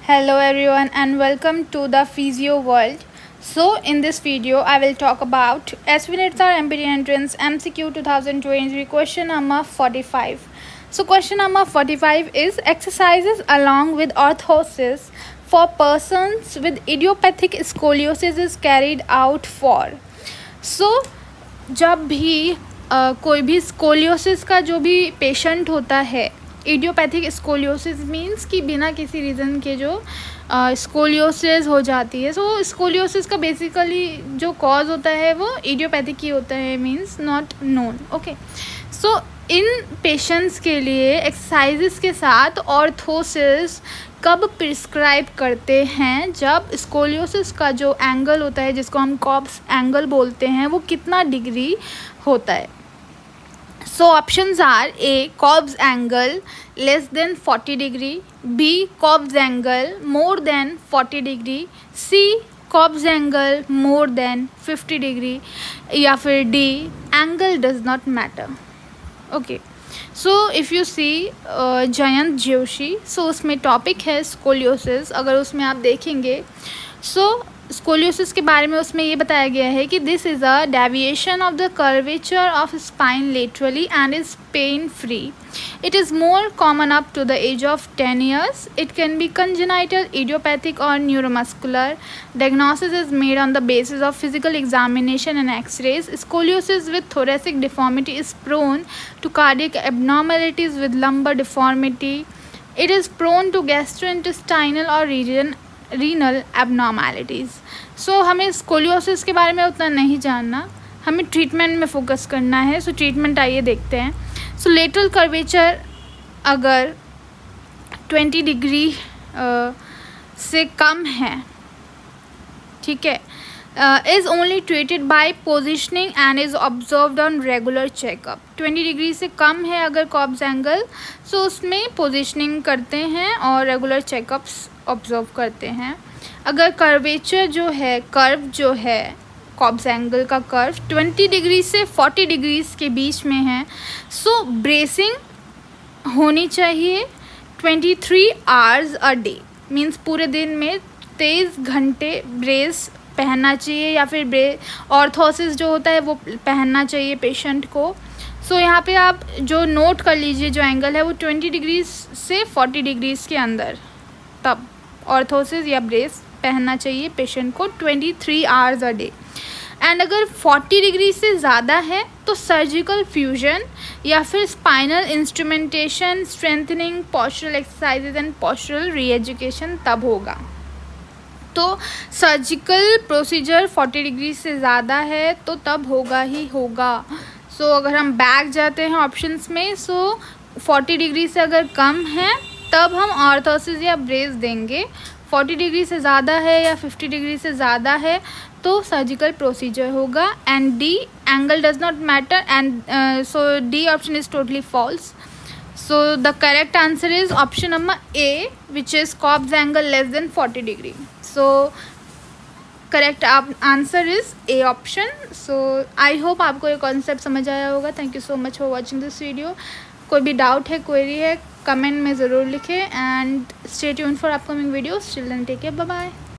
Hello everyone and welcome to the Physio World. So in this video I will talk about SVNETSAR MPT Entrance MCQ 2023 question number 45. So question number 45 is exercises along with orthosis for persons with idiopathic scoliosis is carried out for. So जब भी कोई भी scoliosis का जो भी patient होता है, idiopathic scoliosis means कि बिना किसी रीज़न के जो स्कोलियोसिस हो जाती है. सो स्कोलियोसिस का बेसिकली जो कॉज होता है वो इडियोपैथिक ही होता है, means not known. Okay, so in patients के लिए एक्सरसाइजेस के साथ ऑर्थोसिस कब प्रिस्क्राइब करते हैं? जब स्कोलियोसिस का जो एंगल होता है जिसको हम कॉब्स एंगल बोलते हैं वो कितना डिग्री होता है. So options are A. Cobb's angle less than 40 degree, B. Cobb's angle more than 40 degree, C. Cobb's angle more than 50 degree, या फिर D. Angle does not matter. Okay. So if you see Jayant Joshi, so उसमें topic है scoliosis. अगर उसमें आप देखेंगे so scoliosis के बारे में उसमें ये बताया गया है कि this is a deviation of the curvature of spine laterally and is pain free. It is more common up to the age of 10 years. It can be congenital, idiopathic और neuromuscular. Diagnosis is made on the basis of physical examination and x-rays. Scoliosis with thoracic deformity is prone to cardiac abnormalities with lumbar deformity. It is prone to gastrointestinal or renal abnormalities. So हमें scoliosis के बारे में उतना नहीं जानना, हमें treatment में focus करना है. सो ट्रीटमेंट आइए देखते हैं. सो लेटरल कर्वेचर अगर 20 डिग्री से कम है, ठीक है, is only treated by positioning and is observed on regular checkup. 20 degree से कम है अगर कॉब्स एंगल, सो उसमें पोजिशनिंग करते हैं और रेगुलर चेकअप्स ऑब्जर्व करते हैं. अगर कर्वेचर जो है, कर्व जो है, कॉब्स एंगल का कर्व 20 डिग्री से 40 डिग्रीज के बीच में है, सो ब्रेसिंग होनी चाहिए 23 hours अ डे. मीन्स पूरे दिन में 23 घंटे ब्रेस पहनना चाहिए या फिर ऑर्थोसिस जो होता है वो पहनना चाहिए पेशेंट को. सो यहाँ पे आप जो नोट कर लीजिए, जो एंगल है वो 20 डिग्रीज से 40 डिग्रीज के अंदर, तब ऑर्थोसिस या ब्रेस पहनना चाहिए पेशेंट को 23 hours अ डे. एंड अगर 40 डिग्री से ज़्यादा है तो सर्जिकल फ्यूजन या फिर spinal instrumentation, strengthening, postural exercises and postural री एजुकेशन तब होगा. तो सर्जिकल प्रोसीजर 40 डिग्री से ज़्यादा है तो तब होगा ही होगा. सो अगर हम बैक जाते हैं ऑप्शंस में, सो 40 डिग्री से अगर कम है तब हम ऑर्थोसिस या ब्रेस देंगे. 40 डिग्री से ज़्यादा है या 50 डिग्री से ज़्यादा है तो सर्जिकल प्रोसीजर होगा. And the, angle does not matter, and so the option is totally false. So the correct answer is option number A, which is Cobb's angle less than 40 degree. So correct answer is A option. So I hope आपको ये concept समझ आया होगा. Thank you so much for watching this video. कोई भी doubt है, query है, comment में ज़रूर लिखें and stay tuned for upcoming videos. Till then, take care. Bye bye.